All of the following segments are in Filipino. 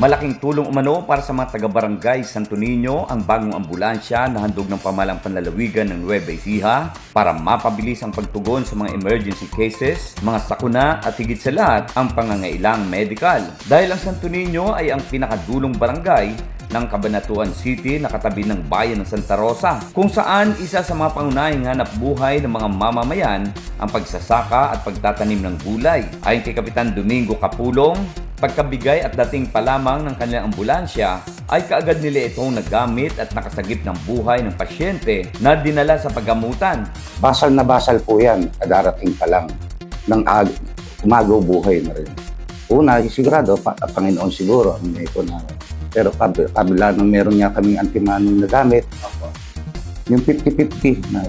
Malaking tulong umano para sa mga taga-barangay Santo Niño ang bagong ambulansya na handog ng pamahalang panlalawigan ng Nueva Ecija para mapabilis ang pagtugon sa mga emergency cases, mga sakuna at higit sa lahat ang pangangailang medical. Dahil ang Santo Niño ay ang pinakadulong barangay ng Cabanatuan City na katabi ng bayan ng Santa Rosa, kung saan isa sa mga pangunahing hanap buhay ng mga mamamayan ang pagsasaka at pagtatanim ng gulay. Ayon kay Kapitan Domingo Capulong, pagkabigay at dating pa lamang ng kanilang ambulansya ay kaagad nila itong nagamit at nakasagip ng buhay ng pasyente na dinala sa paggamutan. Basal na basal po yan, darating pa lang ng umagaw buhay na rin. Una, sigurado, Panginoon siguro ang may kunang. Pero kabila nang meron niya kaming antimanong na gamit, yung 50-50 na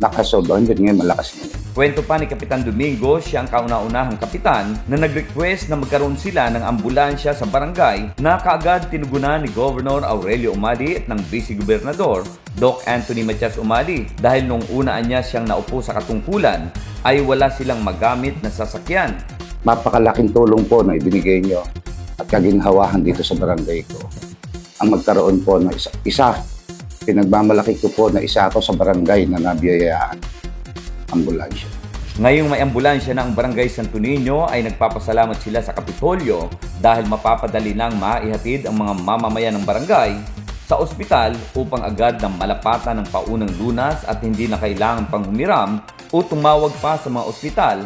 nakasolve, hindi ngayon malakas ngayon. Kwento pa ni Kapitan Domingo, siya ang kauna-unahang kapitan na nag-request na magkaroon sila ng ambulansya sa barangay na kaagad tinugunan ni Governor Aurelio Umali at ng Vice Gobernador Doc Anthony Matias Umali dahil nung unaan niya siyang naupo sa katungkulan ay wala silang magamit na sasakyan. Mapakalaking tulong po na ibinigay niyo at kaginhawahan dito sa barangay ko. Ang magkaroon po ng isa, pinagmamalaki ko po na isa ako sa barangay na nabiyayaan ambulansya. Ngayong may ambulansya na ang Barangay Santo Niño ay nagpapasalamat sila sa Kapitolyo dahil mapapadali nang maihatid ang mga mamamayan ng barangay sa ospital upang agad na malapatan ng paunang lunas at hindi na kailangan pang humiram o tumawag pa sa mga ospital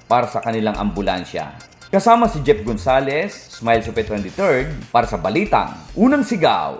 para sa kanilang ambulansya. Kasama si Jeff Gonzalez, Smile Super 23rd para sa Balitang Unang Sigaw.